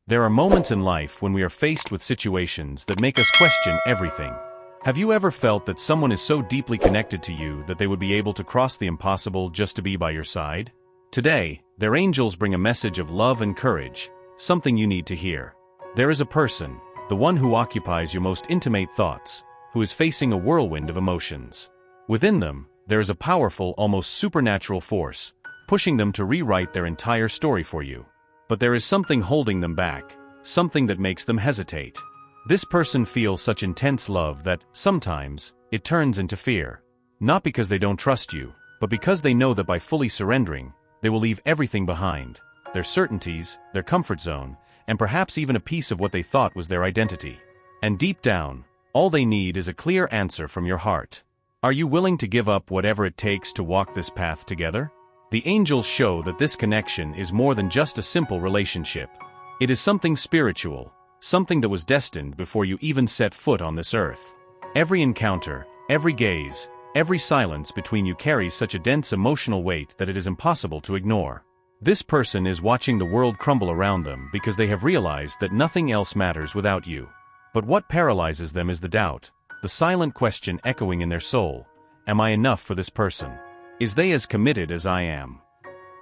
There are moments in life when we are faced with situations that make us question everything. Have you ever felt that someone is so deeply connected to you that they would be able to cross the impossible just to be by your side? Today, their angels bring a message of love and courage, something you need to hear. There is a person, the one who occupies your most intimate thoughts, who is facing a whirlwind of emotions. Within them, there is a powerful, almost supernatural force, pushing them to rewrite their entire story for you. But there is something holding them back, something that makes them hesitate. This person feels such intense love that, sometimes, it turns into fear. Not because they don't trust you, but because they know that by fully surrendering, they will leave everything behind, their certainties, their comfort zone, and perhaps even a piece of what they thought was their identity. And deep down, all they need is a clear answer from your heart. Are you willing to give up whatever it takes to walk this path together? The angels show that this connection is more than just a simple relationship. It is something spiritual, something that was destined before you even set foot on this earth. Every encounter, every gaze, every silence between you carries such a dense emotional weight that it is impossible to ignore. This person is watching the world crumble around them because they have realized that nothing else matters without you. But what paralyzes them is the doubt, the silent question echoing in their soul: am I enough for this person? Is they as committed as I am?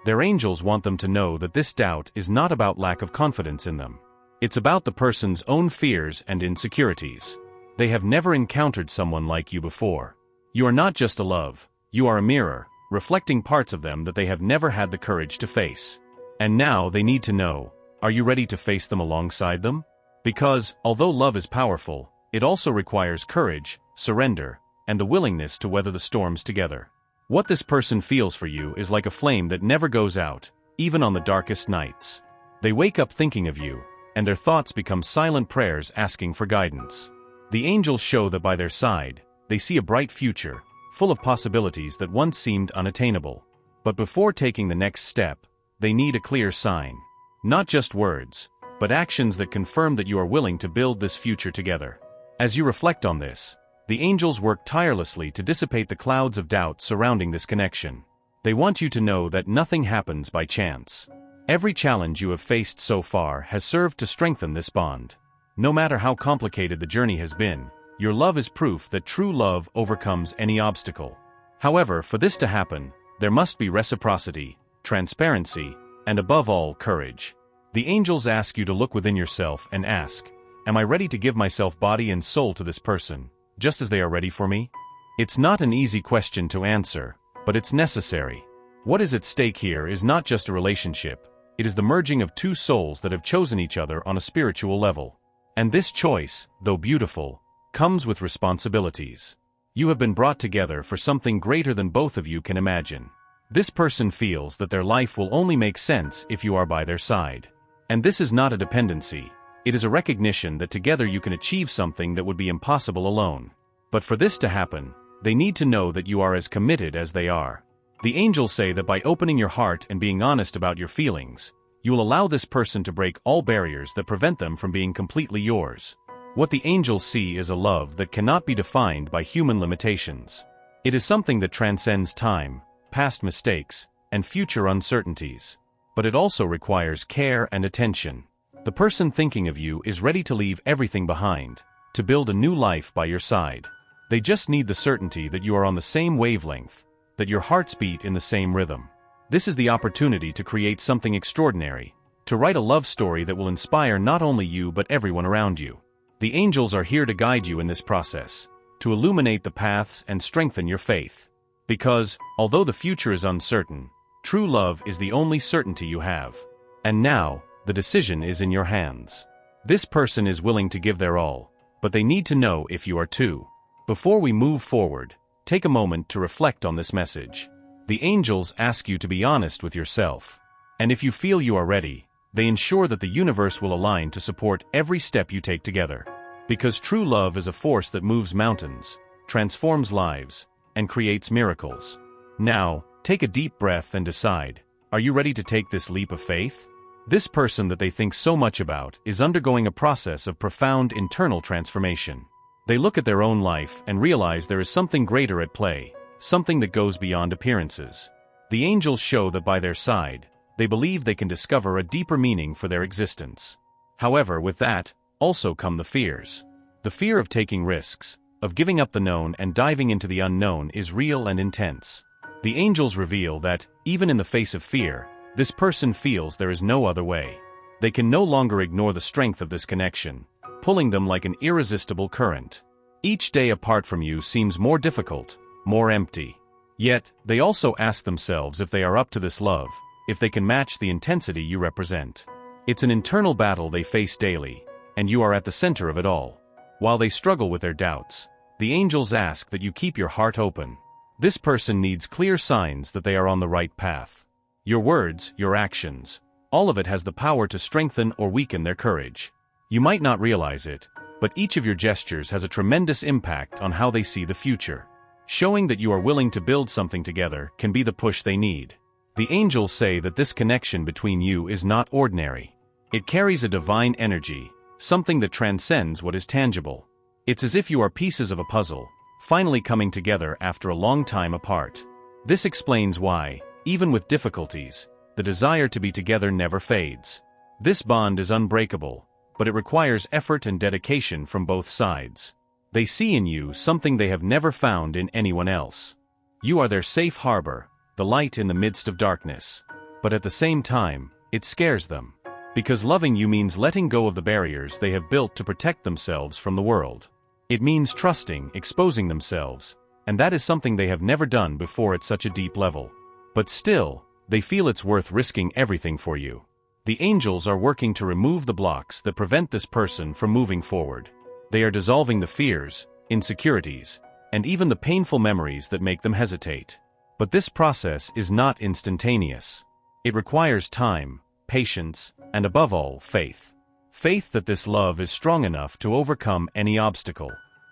Their angels want them to know that this doubt is not about lack of confidence in them. It's about the person's own fears and insecurities. They have never encountered someone like you before. You are not just a love, you are a mirror, reflecting parts of them that they have never had the courage to face. And now they need to know, are you ready to face them alongside them? Because, although love is powerful, it also requires courage, surrender, and the willingness to weather the storms together. What this person feels for you is like a flame that never goes out, even on the darkest nights. They wake up thinking of you, and their thoughts become silent prayers asking for guidance. The angels show that by their side, they see a bright future, full of possibilities that once seemed unattainable. But before taking the next step, they need a clear sign. Not just words, but actions that confirm that you are willing to build this future together. As you reflect on this, the angels work tirelessly to dissipate the clouds of doubt surrounding this connection. They want you to know that nothing happens by chance. Every challenge you have faced so far has served to strengthen this bond. No matter how complicated the journey has been, your love is proof that true love overcomes any obstacle. However, for this to happen, there must be reciprocity, transparency, and above all, courage. The angels ask you to look within yourself and ask, am I ready to give myself body and soul to this person, just as they are ready for me? It's not an easy question to answer, but it's necessary. What is at stake here is not just a relationship, it is the merging of two souls that have chosen each other on a spiritual level. And this choice, though beautiful, comes with responsibilities. You have been brought together for something greater than both of you can imagine. This person feels that their life will only make sense if you are by their side. And this is not a dependency. It is a recognition that together you can achieve something that would be impossible alone. But for this to happen, they need to know that you are as committed as they are. The angels say that by opening your heart and being honest about your feelings, you will allow this person to break all barriers that prevent them from being completely yours. What the angels see is a love that cannot be defined by human limitations. It is something that transcends time, past mistakes, and future uncertainties. But it also requires care and attention. The person thinking of you is ready to leave everything behind, to build a new life by your side. They just need the certainty that you are on the same wavelength, that your hearts beat in the same rhythm. This is the opportunity to create something extraordinary, to write a love story that will inspire not only you but everyone around you. The angels are here to guide you in this process, to illuminate the paths and strengthen your faith. Because, although the future is uncertain, true love is the only certainty you have. And now, the decision is in your hands. This person is willing to give their all, but they need to know if you are too. Before we move forward, take a moment to reflect on this message. The angels ask you to be honest with yourself. And if you feel you are ready, they ensure that the universe will align to support every step you take together. Because true love is a force that moves mountains, transforms lives, and creates miracles. Now, take a deep breath and decide, are you ready to take this leap of faith? This person that they think so much about is undergoing a process of profound internal transformation. They look at their own life and realize there is something greater at play, something that goes beyond appearances. The angels show that by their side, they believe they can discover a deeper meaning for their existence. However, with that, also come the fears. The fear of taking risks, of giving up the known and diving into the unknown is real and intense. The angels reveal that, even in the face of fear, this person feels there is no other way. They can no longer ignore the strength of this connection, pulling them like an irresistible current. Each day apart from you seems more difficult, more empty. Yet, they also ask themselves if they are up to this love, if they can match the intensity you represent. It's an internal battle they face daily, and you are at the center of it all. While they struggle with their doubts, the angels ask that you keep your heart open. This person needs clear signs that they are on the right path. Your words, your actions, all of it has the power to strengthen or weaken their courage. You might not realize it, but each of your gestures has a tremendous impact on how they see the future. Showing that you are willing to build something together can be the push they need. The angels say that this connection between you is not ordinary. It carries a divine energy, something that transcends what is tangible. It's as if you are pieces of a puzzle, finally coming together after a long time apart. This explains why, even with difficulties, the desire to be together never fades. This bond is unbreakable, but it requires effort and dedication from both sides. They see in you something they have never found in anyone else. You are their safe harbor, the light in the midst of darkness. But at the same time, it scares them. Because loving you means letting go of the barriers they have built to protect themselves from the world. It means trusting, exposing themselves, and that is something they have never done before at such a deep level. But still, they feel it's worth risking everything for you. The angels are working to remove the blocks that prevent this person from moving forward. They are dissolving the fears, insecurities, and even the painful memories that make them hesitate. But this process is not instantaneous. It requires time, patience, and above all, faith. Faith that this love is strong enough to overcome any obstacle.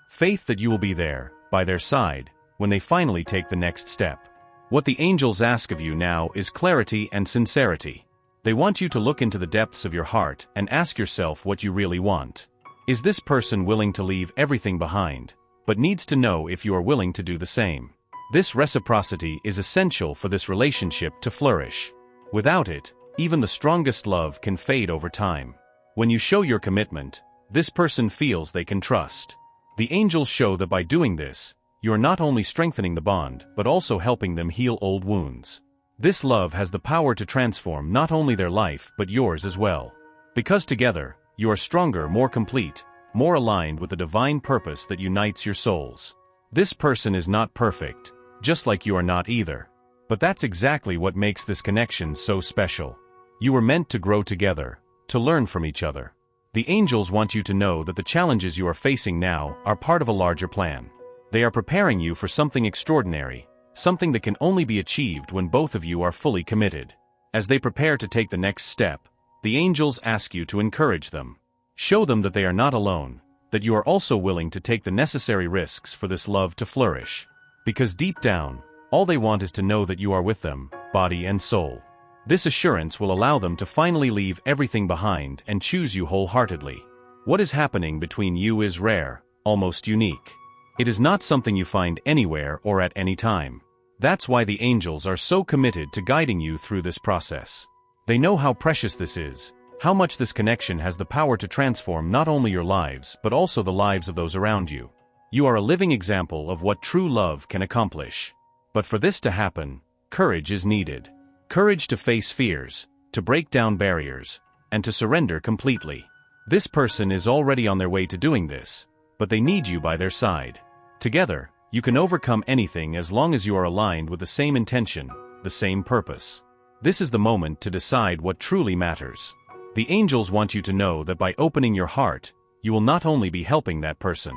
Faith that you will be there, by their side, when they finally take the next step. What the angels ask of you now is clarity and sincerity. They want you to look into the depths of your heart and ask yourself what you really want. Is this person willing to leave everything behind, but needs to know if you are willing to do the same? This reciprocity is essential for this relationship to flourish. Without it, even the strongest love can fade over time. When you show your commitment, this person feels they can trust. The angels show that by doing this, you are not only strengthening the bond, but also helping them heal old wounds. This love has the power to transform not only their life but yours as well. Because together, you are stronger, more complete, more aligned with the divine purpose that unites your souls. This person is not perfect, just like you are not either. But that's exactly what makes this connection so special. You were meant to grow together, to learn from each other. The angels want you to know that the challenges you are facing now are part of a larger plan. They are preparing you for something extraordinary, something that can only be achieved when both of you are fully committed. As they prepare to take the next step, the angels ask you to encourage them. Show them that they are not alone, that you are also willing to take the necessary risks for this love to flourish. Because deep down, all they want is to know that you are with them, body and soul. This assurance will allow them to finally leave everything behind and choose you wholeheartedly. What is happening between you is rare, almost unique. It is not something you find anywhere or at any time. That's why the angels are so committed to guiding you through this process. They know how precious this is, how much this connection has the power to transform not only your lives but also the lives of those around you. You are a living example of what true love can accomplish. But for this to happen, courage is needed. Courage to face fears, to break down barriers, and to surrender completely. This person is already on their way to doing this, but they need you by their side. Together, you can overcome anything as long as you are aligned with the same intention, the same purpose. This is the moment to decide what truly matters. The angels want you to know that by opening your heart, you will not only be helping that person,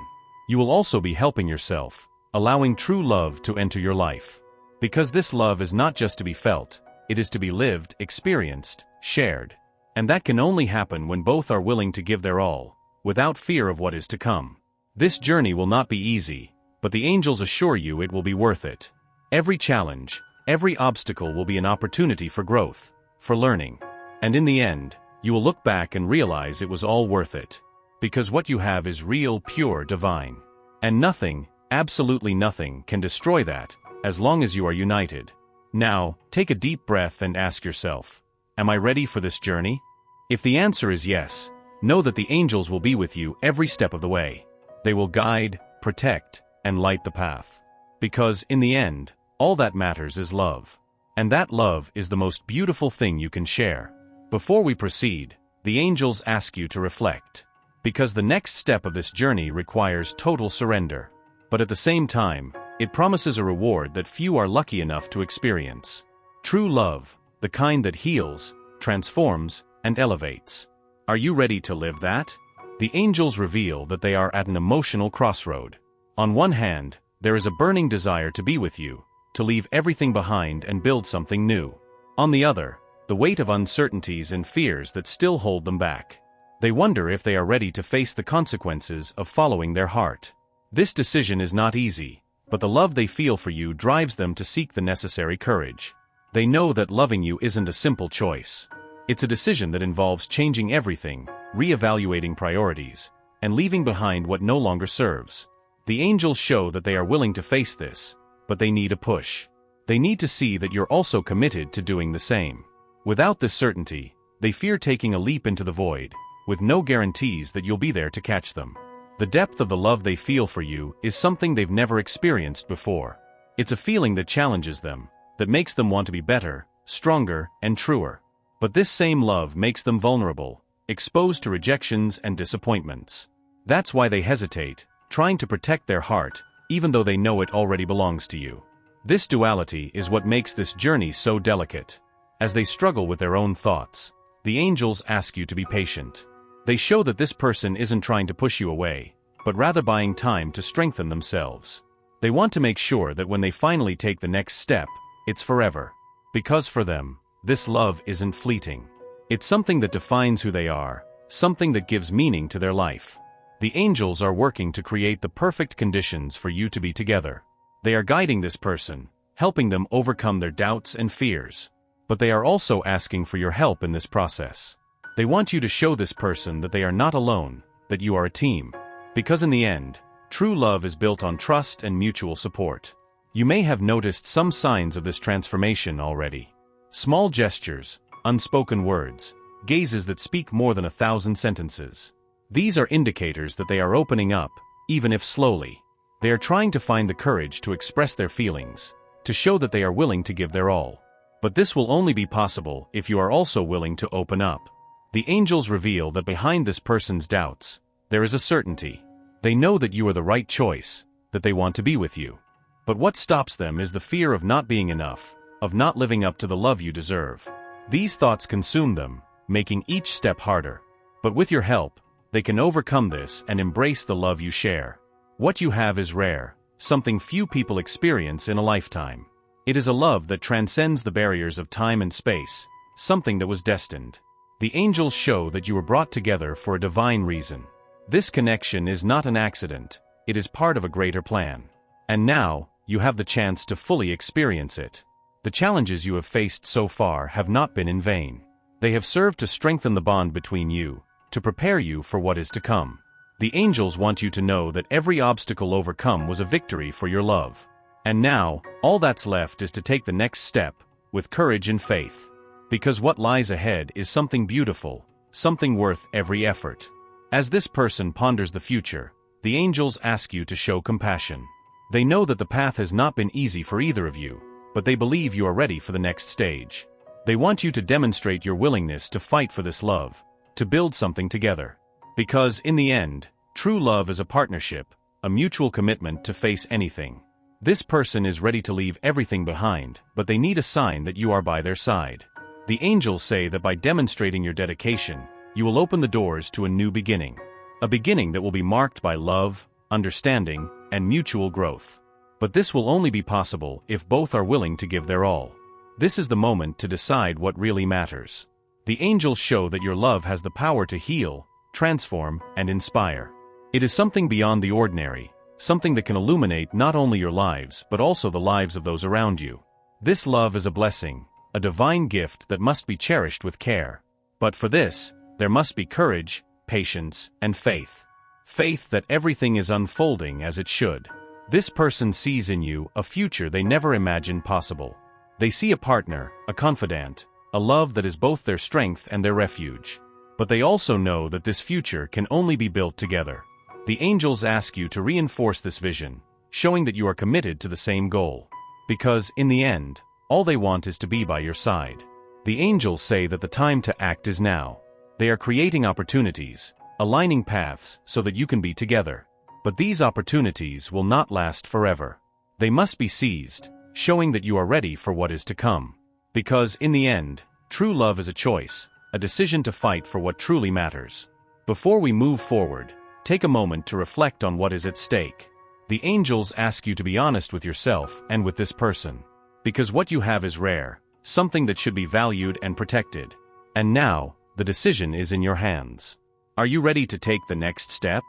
you will also be helping yourself, allowing true love to enter your life. Because this love is not just to be felt, it is to be lived, experienced, shared. And that can only happen when both are willing to give their all, without fear of what is to come. This journey will not be easy, but the angels assure you it will be worth it. Every challenge, every obstacle will be an opportunity for growth, for learning. And in the end, you will look back and realize it was all worth it. Because what you have is real, pure, divine. And nothing, absolutely nothing, can destroy that, as long as you are united. Now, take a deep breath and ask yourself, am I ready for this journey? If the answer is yes, Know that the angels will be with you every step of the way. They will guide, protect, and light the path. Because, in the end, all that matters is love. And that love is the most beautiful thing you can share. Before we proceed, the angels ask you to reflect. Because the next step of this journey requires total surrender. But at the same time, it promises a reward that few are lucky enough to experience. True love, the kind that heals, transforms, and elevates. Are you ready to live that? The angels reveal that they are at an emotional crossroad. On one hand, there is a burning desire to be with you, to leave everything behind and build something new. On the other, the weight of uncertainties and fears that still hold them back. They wonder if they are ready to face the consequences of following their heart. This decision is not easy, but the love they feel for you drives them to seek the necessary courage. They know that loving you isn't a simple choice. It's a decision that involves changing everything, reevaluating priorities, and leaving behind what no longer serves. The angels show that they are willing to face this, but they need a push. They need to see that you're also committed to doing the same. Without this certainty, they fear taking a leap into the void, with no guarantees that you'll be there to catch them. The depth of the love they feel for you is something they've never experienced before. It's a feeling that challenges them, that makes them want to be better, stronger, and truer. But this same love makes them vulnerable, exposed to rejections and disappointments. That's why they hesitate, trying to protect their heart, even though they know it already belongs to you. This duality is what makes this journey so delicate. As they struggle with their own thoughts, the angels ask you to be patient. They show that this person isn't trying to push you away, but rather buying time to strengthen themselves. They want to make sure that when they finally take the next step, it's forever. Because for them, this love isn't fleeting. It's something that defines who they are, something that gives meaning to their life. The angels are working to create the perfect conditions for you to be together. They are guiding this person, helping them overcome their doubts and fears. But they are also asking for your help in this process. They want you to show this person that they are not alone, that you are a team. Because in the end, true love is built on trust and mutual support. You may have noticed some signs of this transformation already. Small gestures, unspoken words, gazes that speak more than 1,000 sentences. These are indicators that they are opening up, even if slowly. They are trying to find the courage to express their feelings, to show that they are willing to give their all. But this will only be possible if you are also willing to open up. The angels reveal that behind this person's doubts, there is a certainty. They know that you are the right choice, that they want to be with you. But what stops them is the fear of not being enough, of not living up to the love you deserve. These thoughts consume them, making each step harder. But with your help, they can overcome this and embrace the love you share. What you have is rare, something few people experience in a lifetime. It is a love that transcends the barriers of time and space, something that was destined. The angels show that you were brought together for a divine reason. This connection is not an accident, it is part of a greater plan. And now, you have the chance to fully experience it. The challenges you have faced so far have not been in vain. They have served to strengthen the bond between you, to prepare you for what is to come. The angels want you to know that every obstacle overcome was a victory for your love. And now, all that's left is to take the next step, with courage and faith. Because what lies ahead is something beautiful, something worth every effort. As this person ponders the future, the angels ask you to show compassion. They know that the path has not been easy for either of you, but they believe you are ready for the next stage. They want you to demonstrate your willingness to fight for this love, to build something together. Because, in the end, true love is a partnership, a mutual commitment to face anything. This person is ready to leave everything behind, but they need a sign that you are by their side. The angels say that by demonstrating your dedication, you will open the doors to a new beginning. A beginning that will be marked by love, understanding, and mutual growth. But this will only be possible if both are willing to give their all. This is the moment to decide what really matters. The angels show that your love has the power to heal, transform, and inspire. It is something beyond the ordinary, something that can illuminate not only your lives but also the lives of those around you. This love is a blessing, a divine gift that must be cherished with care. But for this, there must be courage, patience, and faith. Faith that everything is unfolding as it should. This person sees in you a future they never imagined possible. They see a partner, a confidant, a love that is both their strength and their refuge. But they also know that this future can only be built together. The angels ask you to reinforce this vision, showing that you are committed to the same goal. Because, in the end, all they want is to be by your side. The angels say that the time to act is now. They are creating opportunities, aligning paths so that you can be together. But these opportunities will not last forever. They must be seized, showing that you are ready for what is to come. Because, in the end, true love is a choice, a decision to fight for what truly matters. Before we move forward, take a moment to reflect on what is at stake. The angels ask you to be honest with yourself and with this person. Because what you have is rare, something that should be valued and protected. And now, the decision is in your hands. Are you ready to take the next step?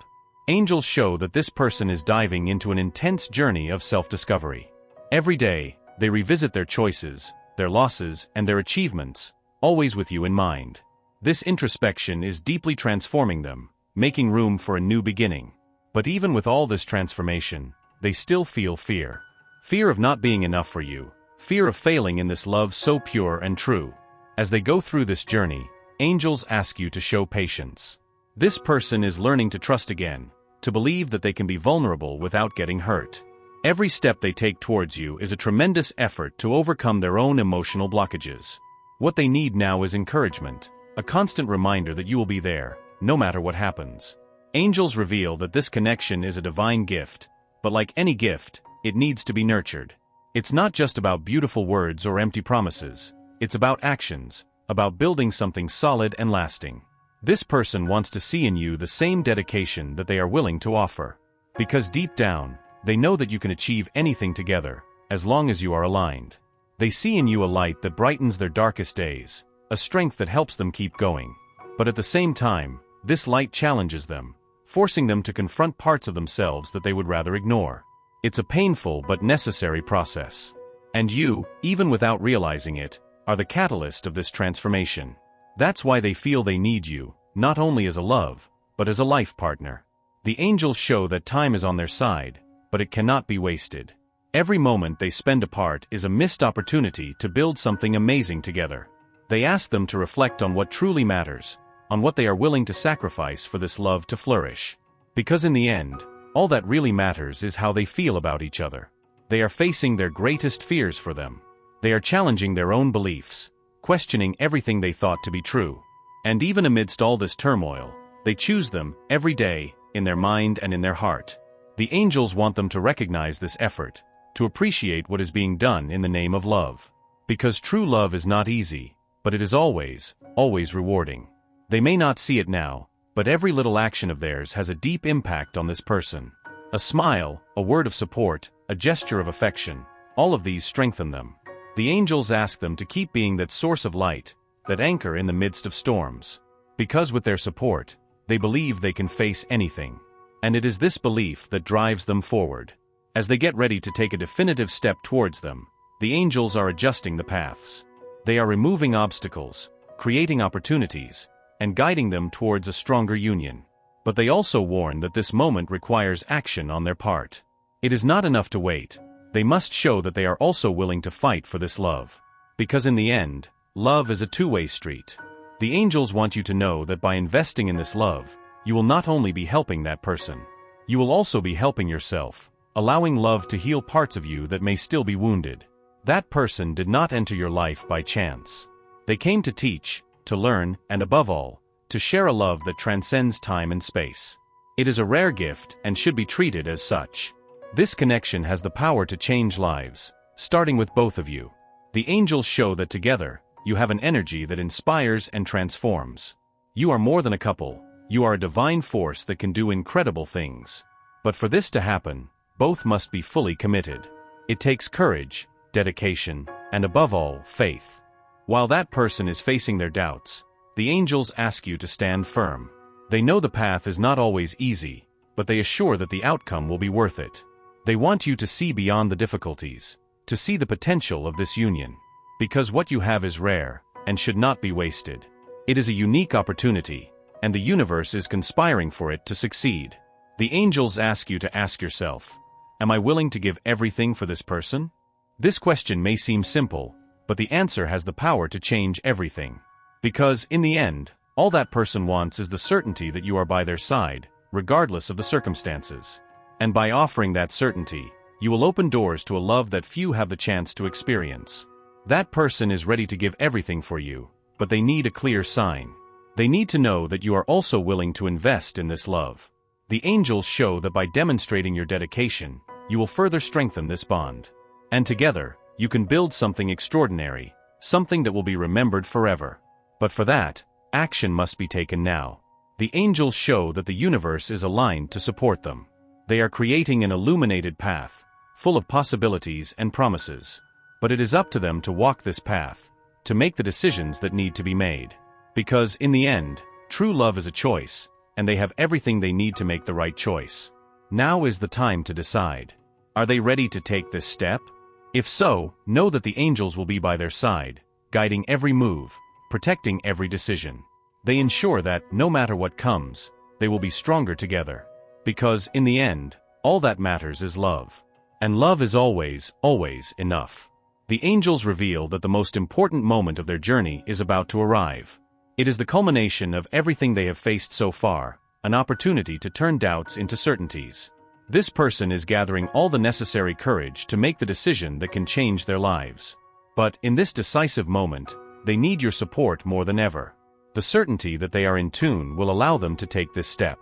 Angels show that this person is diving into an intense journey of self-discovery. Every day, they revisit their choices, their losses, and their achievements, always with you in mind. This introspection is deeply transforming them, making room for a new beginning. But even with all this transformation, they still feel fear. Fear of not being enough for you, fear of failing in this love so pure and true. As they go through this journey, angels ask you to show patience. This person is learning to trust again, to believe that they can be vulnerable without getting hurt. Every step they take towards you is a tremendous effort to overcome their own emotional blockages. What they need now is encouragement, a constant reminder that you will be there, no matter what happens. Angels reveal that this connection is a divine gift, but like any gift, it needs to be nurtured. It's not just about beautiful words or empty promises, it's about actions, about building something solid and lasting. This person wants to see in you the same dedication that they are willing to offer. Because deep down, they know that you can achieve anything together, as long as you are aligned. They see in you a light that brightens their darkest days, a strength that helps them keep going. But at the same time, this light challenges them, forcing them to confront parts of themselves that they would rather ignore. It's a painful but necessary process. And you, even without realizing it, are the catalyst of this transformation. That's why they feel they need you, not only as a love, but as a life partner. The angels show that time is on their side, but it cannot be wasted. Every moment they spend apart is a missed opportunity to build something amazing together. They ask them to reflect on what truly matters, on what they are willing to sacrifice for this love to flourish. Because in the end, all that really matters is how they feel about each other. They are facing their greatest fears for them. They are challenging their own beliefs, questioning everything they thought to be true. And even amidst all this turmoil, they choose them, every day, in their mind and in their heart. The angels want them to recognize this effort, to appreciate what is being done in the name of love. Because true love is not easy, but it is always, always rewarding. They may not see it now, but every little action of theirs has a deep impact on this person. A smile, a word of support, a gesture of affection, all of these strengthen them. The angels ask them to keep being that source of light, that anchor in the midst of storms. Because with their support, they believe they can face anything. And it is this belief that drives them forward. As they get ready to take a definitive step towards them, the angels are adjusting the paths. They are removing obstacles, creating opportunities, and guiding them towards a stronger union. But they also warn that this moment requires action on their part. It is not enough to wait. They must show that they are also willing to fight for this love. Because in the end, love is a two-way street. The angels want you to know that by investing in this love, you will not only be helping that person, you will also be helping yourself, allowing love to heal parts of you that may still be wounded. That person did not enter your life by chance. They came to teach, to learn, and above all, to share a love that transcends time and space. It is a rare gift and should be treated as such. This connection has the power to change lives, starting with both of you. The angels show that together, you have an energy that inspires and transforms. You are more than a couple, you are a divine force that can do incredible things. But for this to happen, both must be fully committed. It takes courage, dedication, and above all, faith. While that person is facing their doubts, the angels ask you to stand firm. They know the path is not always easy, but they assure that the outcome will be worth it. They want you to see beyond the difficulties, to see the potential of this union. Because what you have is rare, and should not be wasted. It is a unique opportunity, and the universe is conspiring for it to succeed. The angels ask you to ask yourself, am I willing to give everything for this person? This question may seem simple, but the answer has the power to change everything. Because, in the end, All that person wants is the certainty that you are by their side, regardless of the circumstances. And by offering that certainty, you will open doors to a love that few have the chance to experience. That person is ready to give everything for you, but they need a clear sign. They need to know that you are also willing to invest in this love. The angels show that by demonstrating your dedication, you will further strengthen this bond. And together, you can build something extraordinary, something that will be remembered forever. But for that, action must be taken now. The angels show that the universe is aligned to support them. They are creating an illuminated path, full of possibilities and promises. But it is up to them to walk this path, to make the decisions that need to be made. Because in the end, true love is a choice, and they have everything they need to make the right choice. Now is the time to decide. Are they ready to take this step? If so, know that the angels will be by their side, guiding every move, protecting every decision. They ensure that, no matter what comes, they will be stronger together. Because, in the end, all that matters is love. And love is always, always enough. The angels reveal that the most important moment of their journey is about to arrive. It is the culmination of everything they have faced so far, an opportunity to turn doubts into certainties. This person is gathering all the necessary courage to make the decision that can change their lives. But, in this decisive moment, they need your support more than ever. The certainty that they are in tune will allow them to take this step.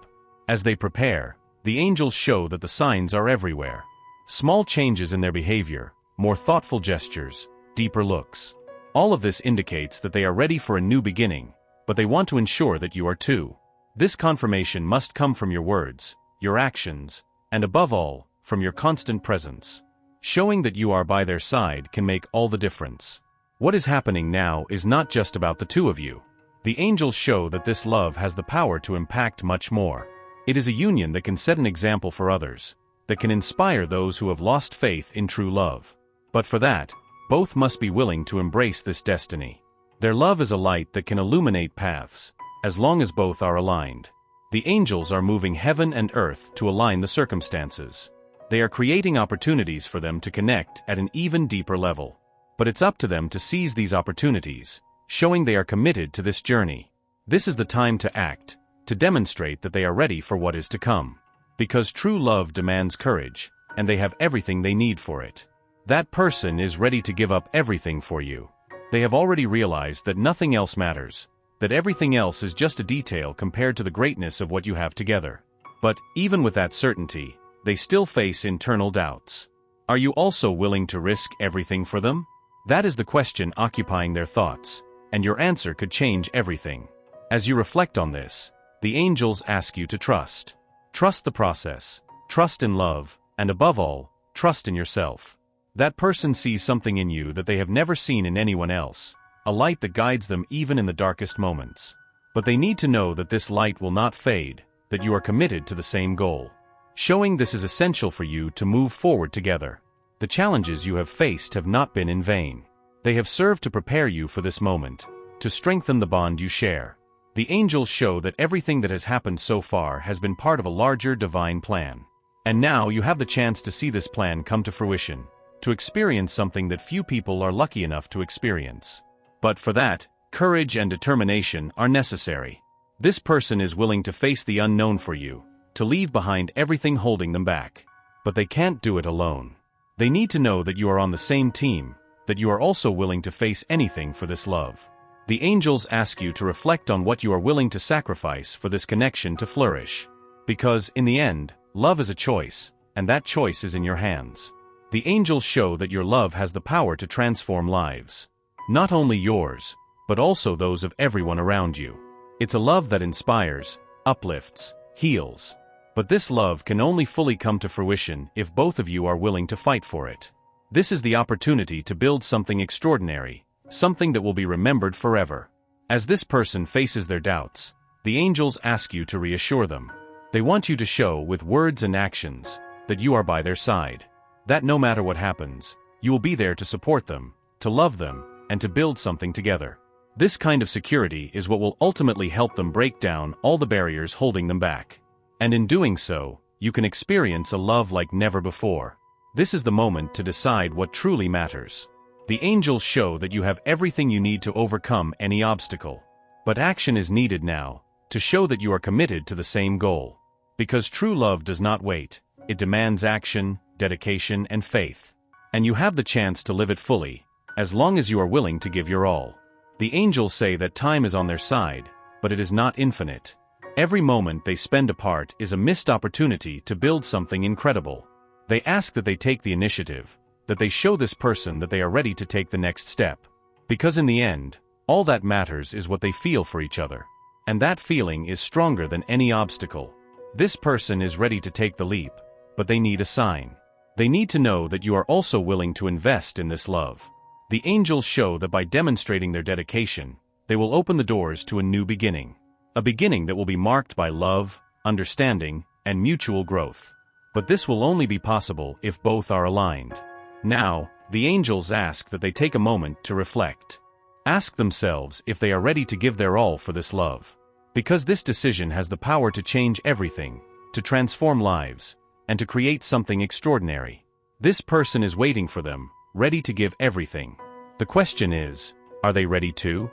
As they prepare, the angels show that the signs are everywhere. Small changes in their behavior, more thoughtful gestures, deeper looks. All of this indicates that they are ready for a new beginning, but they want to ensure that you are too. This confirmation must come from your words, your actions, and above all, from your constant presence. Showing that you are by their side can make all the difference. What is happening now is not just about the two of you. The angels show that this love has the power to impact much more. It is a union that can set an example for others, that can inspire those who have lost faith in true love. But for that, both must be willing to embrace this destiny. Their love is a light that can illuminate paths, as long as both are aligned. The angels are moving heaven and earth to align the circumstances. They are creating opportunities for them to connect at an even deeper level. But it's up to them to seize these opportunities, showing they are committed to this journey. This is the time to act, to demonstrate that they are ready for what is to come. Because true love demands courage, and they have everything they need for it. That person is ready to give up everything for you. They have already realized that nothing else matters, that everything else is just a detail compared to the greatness of what you have together. But, even with that certainty, they still face internal doubts. Are you also willing to risk everything for them? That is the question occupying their thoughts, and your answer could change everything. As you reflect on this, the angels ask you to trust. Trust the process, trust in love, and above all, trust in yourself. That person sees something in you that they have never seen in anyone else, a light that guides them even in the darkest moments. But they need to know that this light will not fade, that you are committed to the same goal. Showing this is essential for you to move forward together. The challenges you have faced have not been in vain. They have served to prepare you for this moment, to strengthen the bond you share. The angels show that everything that has happened so far has been part of a larger divine plan. And now you have the chance to see this plan come to fruition, to experience something that few people are lucky enough to experience. But for that, courage and determination are necessary. This person is willing to face the unknown for you, to leave behind everything holding them back. But they can't do it alone. They need to know that you are on the same team, that you are also willing to face anything for this love. The angels ask you to reflect on what you are willing to sacrifice for this connection to flourish. Because, in the end, love is a choice, and that choice is in your hands. The angels show that your love has the power to transform lives. Not only yours, but also those of everyone around you. It's a love that inspires, uplifts, heals. But this love can only fully come to fruition if both of you are willing to fight for it. This is the opportunity to build something extraordinary, something that will be remembered forever. As this person faces their doubts, the angels ask you to reassure them. They want you to show with words and actions that you are by their side. That no matter what happens, you will be there to support them, to love them, and to build something together. This kind of security is what will ultimately help them break down all the barriers holding them back. And in doing so, you can experience a love like never before. This is the moment to decide what truly matters. The angels show that you have everything you need to overcome any obstacle. But action is needed now, to show that you are committed to the same goal. Because true love does not wait, it demands action, dedication, and faith. And you have the chance to live it fully, as long as you are willing to give your all. The angels say that time is on their side, but it is not infinite. Every moment they spend apart is a missed opportunity to build something incredible. They ask that they take the initiative, that they show this person that they are ready to take the next step. Because in the end, all that matters is what they feel for each other. And that feeling is stronger than any obstacle. This person is ready to take the leap, but they need a sign. They need to know that you are also willing to invest in this love. The angels show that by demonstrating their dedication, they will open the doors to a new beginning. A beginning that will be marked by love, understanding, and mutual growth. But this will only be possible if both are aligned. Now, the angels ask that they take a moment to reflect. Ask themselves if they are ready to give their all for this love. Because this decision has the power to change everything, to transform lives, and to create something extraordinary. This person is waiting for them, ready to give everything. The question is, are they ready to?